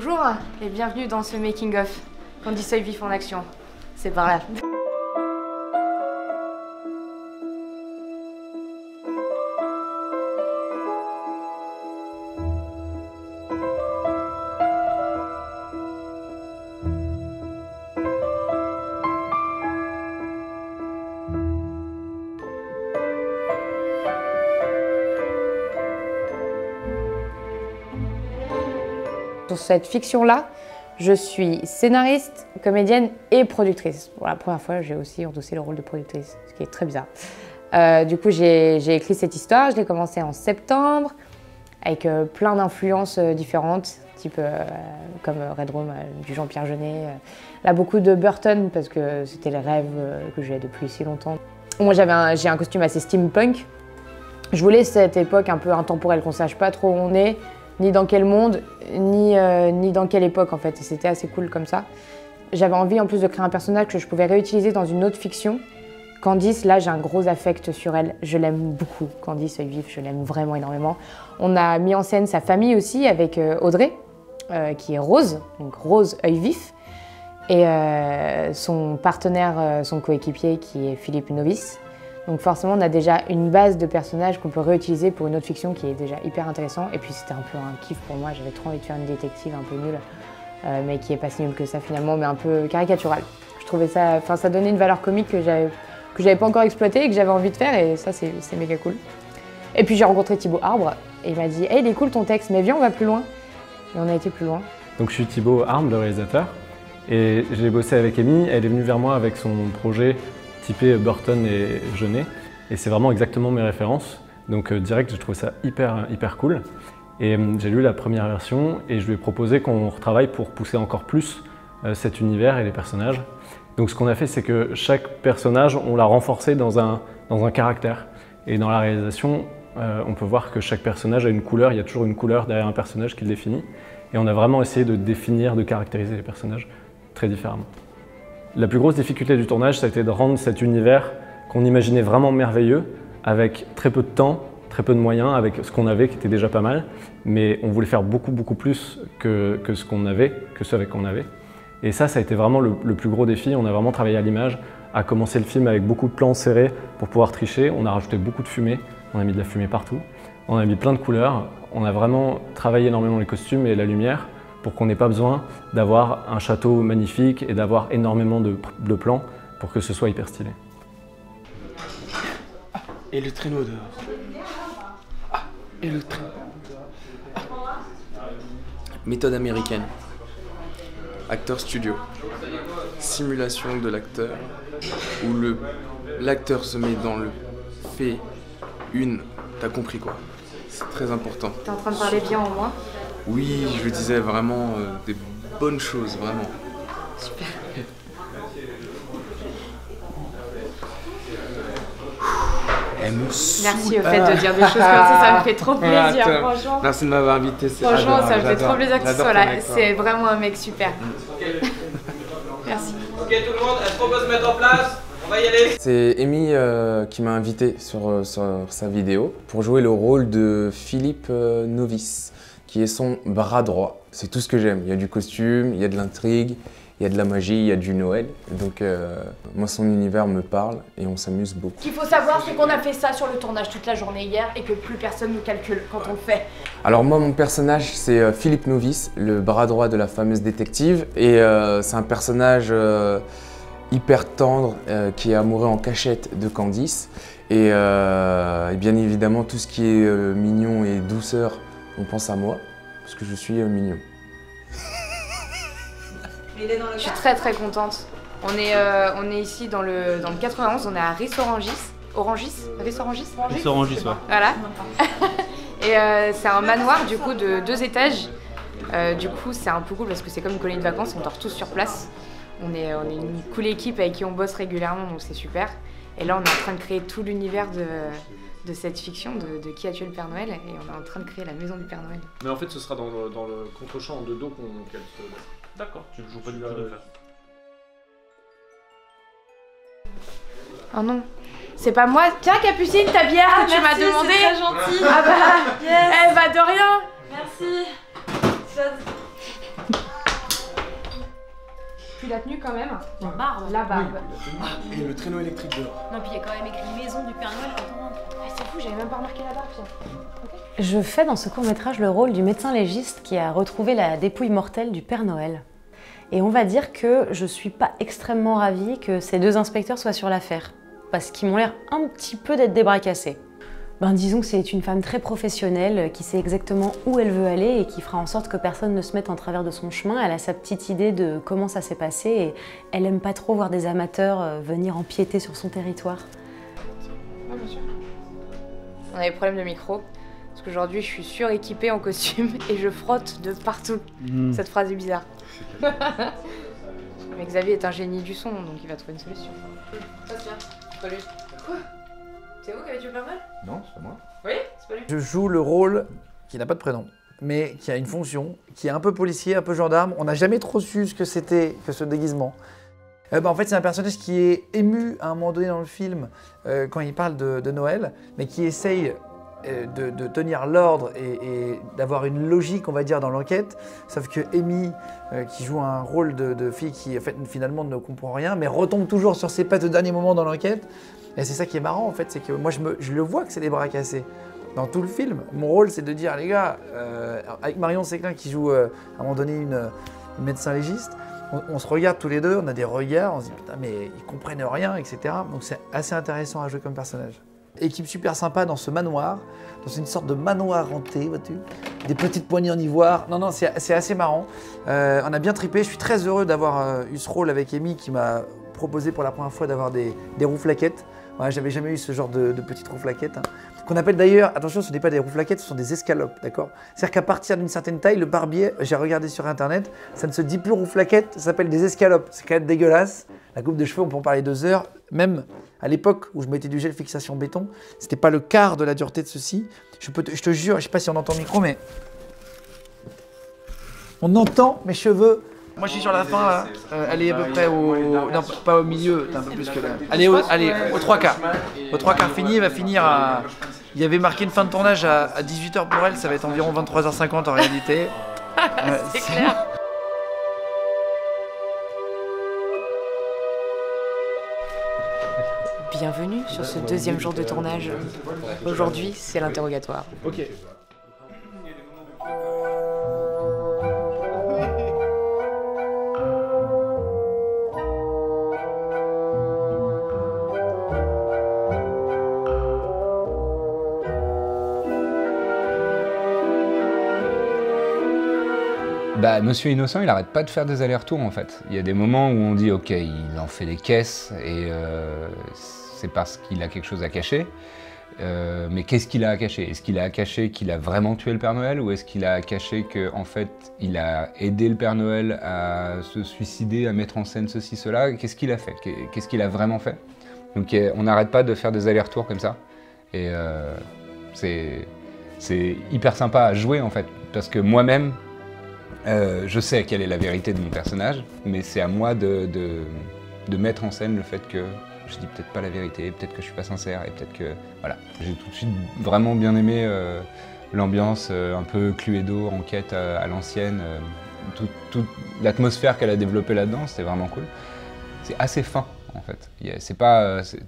Bonjour et bienvenue dans ce making of. Candice Œil Vif en action. C'est par là. Sur cette fiction-là, je suis scénariste, comédienne et productrice. Pour la première fois, j'ai aussi endossé le rôle de productrice, ce qui est très bizarre. Du coup, j'ai écrit cette histoire, je l'ai commencée en septembre, avec plein d'influences différentes, type comme Red Room du Jean-Pierre Jeunet. Là, beaucoup de Burton, parce que c'était les rêves que j'ai depuis si longtemps. Moi, j'ai un costume assez steampunk. Je voulais cette époque un peu intemporelle, qu'on ne sache pas trop où on est, ni dans quel monde, ni dans quelle époque en fait. C'était assez cool comme ça. J'avais envie en plus de créer un personnage que je pouvais réutiliser dans une autre fiction. Candice, là j'ai un gros affect sur elle, je l'aime beaucoup. Candice Œil Vif, je l'aime vraiment énormément. On a mis en scène sa famille aussi avec Audrey, qui est Rose, donc Rose Œil Vif, et son partenaire, son coéquipier qui est Philippe Novice. Donc forcément, on a déjà une base de personnages qu'on peut réutiliser pour une autre fiction qui est déjà hyper intéressant. Et puis c'était un peu un kiff pour moi, j'avais trop envie de faire une détective un peu nulle, mais qui est pas si nulle que ça finalement, mais un peu caricaturale. Je trouvais ça, enfin ça donnait une valeur comique que j'avais pas encore exploitée et que j'avais envie de faire, et ça c'est méga cool. Et puis j'ai rencontré Thibaut Arbre, et il m'a dit hey, il est cool ton texte, mais viens on va plus loin. Et on a été plus loin. Donc je suis Thibaut Arbre, le réalisateur, et j'ai bossé avec Amy, elle est venue vers moi avec son projet typé Burton et Jeunet, et c'est vraiment exactement mes références. Donc direct, je trouve ça hyper cool. Et j'ai lu la première version et je lui ai proposé qu'on retravaille pour pousser encore plus cet univers et les personnages. Donc ce qu'on a fait, c'est que chaque personnage, on l'a renforcé dans un caractère. Et dans la réalisation, on peut voir que chaque personnage a une couleur, il y a toujours une couleur derrière un personnage qui le définit. Et on a vraiment essayé de définir, de caractériser les personnages très différemment. La plus grosse difficulté du tournage, ça a été de rendre cet univers qu'on imaginait vraiment merveilleux, avec très peu de temps, très peu de moyens, avec ce qu'on avait, qui était déjà pas mal, mais on voulait faire beaucoup plus que ce qu'on avait, que ce avec qu'on avait. Et ça a été vraiment le plus gros défi. On a vraiment travaillé à l'image, à commencer le film avec beaucoup de plans serrés pour pouvoir tricher. On a rajouté beaucoup de fumée, on a mis de la fumée partout, on a mis plein de couleurs, on a vraiment travaillé énormément les costumes et la lumière, pour qu'on n'ait pas besoin d'avoir un château magnifique et d'avoir énormément de plans pour que ce soit hyper stylé. Et le traîneau dehors. Et le traîneau. Méthode américaine. Acteur studio. Simulation de l'acteur, où l'acteur se met dans le fait une. T'as compris quoi? C'est très important. T'es en train de parler bien en moi? Oui, je disais vraiment des bonnes choses, vraiment. Super. Elle me saoule. Merci au fait de dire des choses comme ça me fait trop plaisir, franchement. Merci de m'avoir invité. Franchement, ça me fait trop plaisir que tu sois là. C'est vraiment un mec super. Merci. Ok tout le monde, est-ce qu'on peut se mettre en place? On va y aller. C'est Amy qui m'a invité sur sa vidéo pour jouer le rôle de Philippe Novice, qui est son bras droit. C'est tout ce que j'aime. Il y a du costume, il y a de l'intrigue, il y a de la magie, il y a du Noël. Donc moi, son univers me parle et on s'amuse beaucoup. Ce qu'il faut savoir, c'est qu'on a fait ça sur le tournage toute la journée hier et que plus personne nous calcule quand on le fait. Alors moi, mon personnage, c'est Philippe Novice, le bras droit de la fameuse détective. Et c'est un personnage hyper tendre, qui est amoureux en cachette de Candice. Et bien évidemment, tout ce qui est mignon et douceur, on pense à moi, parce que je suis mignon. Je suis très contente. On est ici dans le 91, on est à Ris-Orangis. Ris-Orangis, ouais. Voilà. Et c'est un manoir du coup de 2 étages. Du coup c'est un peu cool parce que c'est comme une colonie de vacances, on dort tous sur place. On est une cool équipe avec qui on bosse régulièrement, donc c'est super. Et là on est en train de créer tout l'univers de cette fiction, de Qui a tué le Père Noël, et on est en train de créer la maison du Père Noël. Mais en fait ce sera dans le contre-champ de dos qu'elle se... D'accord, tu ne joues pas du tout de faire. Oh non, c'est pas moi. Tiens Capucine, ta bière que tu m'as demandé. C'est très gentil. Ah bah, yes. Eh bah de rien. Merci. Puis la tenue quand même. La barbe. La barbe. Et le traîneau électrique dehors. Non, puis il y a quand même écrit maison du Père Noël quand on rentre. C'est fou, j'avais même pas remarqué la barbe. Je fais dans ce court-métrage le rôle du médecin légiste qui a retrouvé la dépouille mortelle du Père Noël. Et on va dire que je suis pas extrêmement ravie que ces deux inspecteurs soient sur l'affaire, parce qu'ils m'ont l'air un petit peu d'être des bras cassés. Ben, disons que c'est une femme très professionnelle qui sait exactement où elle veut aller et qui fera en sorte que personne ne se mette en travers de son chemin. Elle a sa petite idée de comment ça s'est passé et elle aime pas trop voir des amateurs venir empiéter sur son territoire. Ouais, bien sûr. On a des problèmes de micro, parce qu'aujourd'hui je suis suréquipée en costume et je frotte de partout. Cette phrase est bizarre. Mais Xavier est un génie du son, donc il va trouver une solution. Ça se tient, c'est pas lui. Quoi? C'est vous qui avez tué le Père Noël? Non, c'est pas moi. Oui, c'est pas lui. Je joue le rôle qui n'a pas de prénom, mais qui a une fonction, qui est un peu policier, un peu gendarme. On n'a jamais trop su ce que c'était que ce déguisement. En fait, c'est un personnage qui est ému à un moment donné dans le film quand il parle de Noël, mais qui essaye de tenir l'ordre et d'avoir une logique, on va dire, dans l'enquête. Sauf que Amy, qui joue un rôle de fille qui en fait, finalement ne comprend rien, mais retombe toujours sur ses pattes au dernier moment dans l'enquête. Et c'est ça qui est marrant, en fait, c'est que moi, je le vois que c'est des bras cassés. Dans tout le film, mon rôle, c'est de dire, les gars, avec Marion Séclin qui joue à un moment donné une médecin légiste, on se regarde tous les deux, on a des regards, on se dit putain mais ils comprennent rien, etc. Donc c'est assez intéressant à jouer comme personnage. Équipe super sympa dans ce manoir, dans une sorte de manoir hanté, vois-tu, des petites poignées en ivoire. Non, c'est assez marrant. On a bien tripé, je suis très heureux d'avoir eu ce rôle avec Amy qui m'a proposé pour la première fois d'avoir des rouflaquettes. Ouais, j'avais jamais eu ce genre de petites rouflaquettes. Hein. Qu'on appelle d'ailleurs, attention, ce n'est pas des rouflaquettes, ce sont des escalopes, d'accord? C'est-à-dire qu'à partir d'une certaine taille, le barbier, j'ai regardé sur internet, ça ne se dit plus rouflaquette, ça s'appelle des escalopes. C'est quand même dégueulasse. La coupe de cheveux, on peut en parler 2 heures. Même à l'époque où je mettais du gel fixation béton, c'était pas le quart de la dureté de ceci. Je te jure, je sais pas si on entend le micro, mais on entend mes cheveux. Moi je suis sur la fin là, elle est à peu près au... Non, pas au milieu, un peu plus que là. Allez, aux 3 quarts. Aux 3 quarts fini, elle va finir à... Il y avait marqué une fin de tournage à 18h pour elle, ça va être environ 23h50 en réalité. C'est clair. Bienvenue sur ce 2e jour de tournage. Aujourd'hui, c'est l'interrogatoire. Ok. Bah, Monsieur Innocent, il arrête pas de faire des allers-retours en fait. Il y a des moments où on dit ok, il en fait des caisses et c'est parce qu'il a quelque chose à cacher. Mais qu'est-ce qu'il a à cacher? Est-ce qu'il a à cacher qu'il a vraiment tué le Père Noël ou est-ce qu'il a à cacher qu'en fait il a aidé le Père Noël à se suicider, à mettre en scène ceci, cela? Qu'est-ce qu'il a fait? Qu'est-ce qu'il a vraiment fait? Donc on n'arrête pas de faire des allers-retours comme ça. Et c'est hyper sympa à jouer en fait, parce que moi-même, je sais quelle est la vérité de mon personnage, mais c'est à moi de mettre en scène le fait que je dis peut-être pas la vérité, peut-être que je suis pas sincère, et peut-être que... Voilà. J'ai tout de suite vraiment bien aimé l'ambiance un peu Cluedo, enquête à l'ancienne, toute l'atmosphère qu'elle a développée là-dedans, c'était vraiment cool. C'est assez fin, en fait.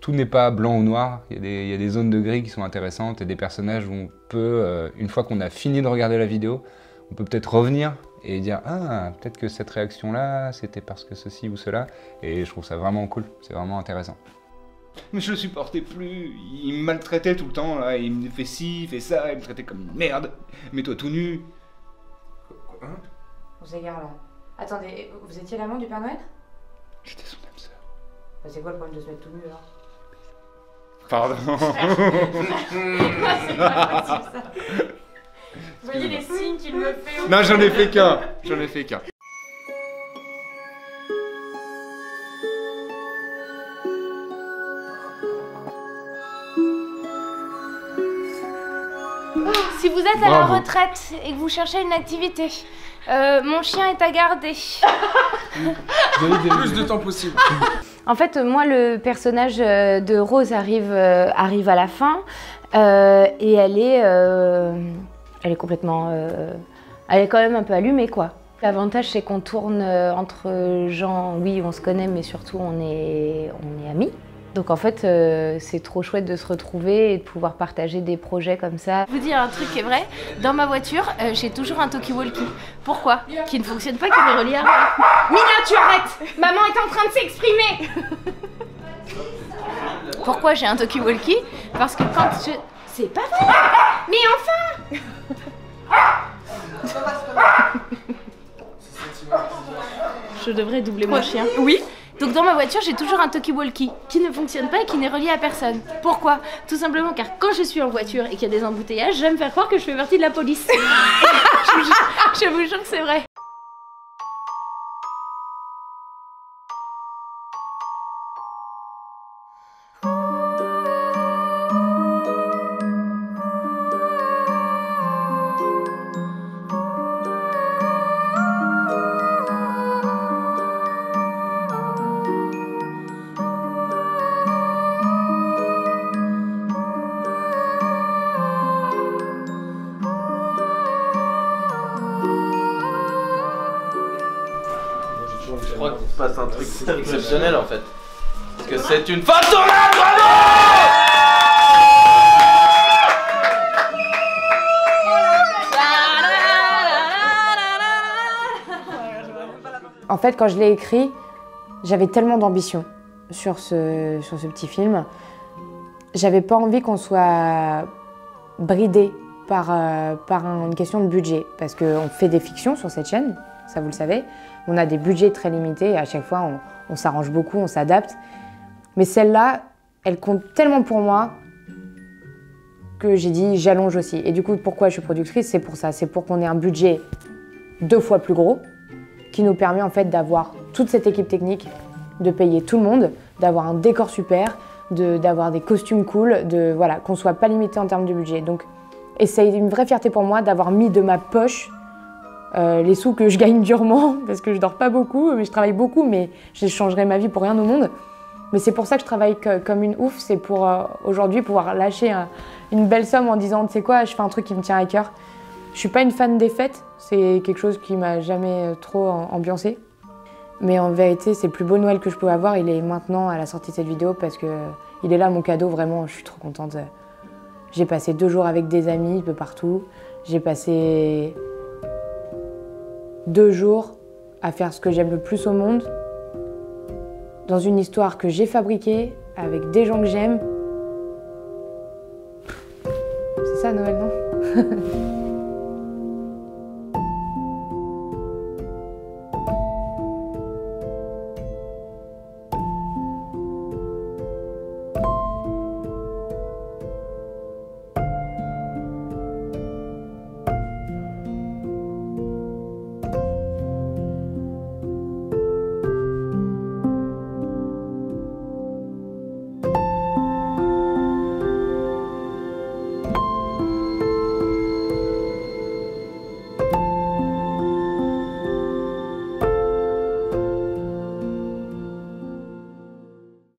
Tout n'est pas blanc ou noir, il y a des zones de gris qui sont intéressantes, et des personnages où on peut, une fois qu'on a fini de regarder la vidéo, on peut peut-être revenir et dire « Ah, peut-être que cette réaction-là, c'était parce que ceci ou cela ». Et je trouve ça vraiment cool, c'est vraiment intéressant. Mais je le supportais plus, il me maltraitait tout le temps, là, il me fait ci, il fait ça, il me traitait comme une merde. Mets-toi tout nu. Hein? On s'égare là. Attendez, vous étiez l'amant du Père Noël? J'étais son âme sœur. Bah, c'est quoi le problème de se mettre tout nu alors? Pardon. C'est pas possible ça. Vous voyez les signes qu'il me fait? Non, j'en ai fait qu'un. J'en ai fait qu'un. Si vous êtes à la retraite et que vous cherchez une activité, mon chien est à garder. Plus de temps possible. En fait, moi, le personnage de Rose arrive à la fin et elle est complètement... elle est quand même un peu allumée, quoi. L'avantage, c'est qu'on tourne entre gens, oui, on se connaît, mais surtout on est amis. Donc en fait, c'est trop chouette de se retrouver et de pouvoir partager des projets comme ça. Je vais vous dire un truc qui est vrai, dans ma voiture, j'ai toujours un talkie-walkie. Pourquoi? Qui ne fonctionne pas, qui est relié à... Mina, tu arrêtes! Maman est en train de s'exprimer! Pourquoi j'ai un talkie-walkie? Parce que quand je... C'est pas vrai! Mais enfin! Je devrais doubler mon chien. Oui. Donc dans ma voiture, j'ai toujours un talkie-walkie qui ne fonctionne pas et qui n'est relié à personne. Pourquoi? Tout simplement car quand je suis en voiture et qu'il y a des embouteillages, j'aime faire croire que je fais partie de la police. Je vous jure que c'est vrai. Je crois qu'il se passe un truc exceptionnel en fait. Parce que c'est une femme tournante, bravo! En fait, quand je l'ai écrit, j'avais tellement d'ambition sur ce petit film. J'avais pas envie qu'on soit bridé par une question de budget. Parce qu'on fait des fictions sur cette chaîne, ça vous le savez. On a des budgets très limités et à chaque fois, on s'arrange beaucoup, on s'adapte. Mais celle-là, elle compte tellement pour moi que j'ai dit j'allonge aussi. Et du coup, pourquoi je suis productrice? C'est pour ça. C'est pour qu'on ait un budget 2 fois plus gros qui nous permet en fait d'avoir toute cette équipe technique, de payer tout le monde, d'avoir un décor super, d'avoir des costumes cool, voilà, qu'on ne soit pas limité en termes de budget. Donc, et c'est une vraie fierté pour moi d'avoir mis de ma poche les sous que je gagne durement, parce que je dors pas beaucoup, mais je travaille beaucoup, mais je changerai ma vie pour rien au monde. Mais c'est pour ça que je travaille comme une ouf, c'est pour aujourd'hui pouvoir lâcher une belle somme en disant, tu sais quoi, je fais un truc qui me tient à cœur. Je suis pas une fan des fêtes, c'est quelque chose qui m'a jamais trop ambiancée. Mais en vérité, c'est le plus beau Noël que je pouvais avoir, il est maintenant à la sortie de cette vidéo, parce que il est là mon cadeau, vraiment, je suis trop contente. J'ai passé 2 jours avec des amis de partout, j'ai passé 2 jours à faire ce que j'aime le plus au monde, dans une histoire que j'ai fabriquée, avec des gens que j'aime. C'est ça Noël, non?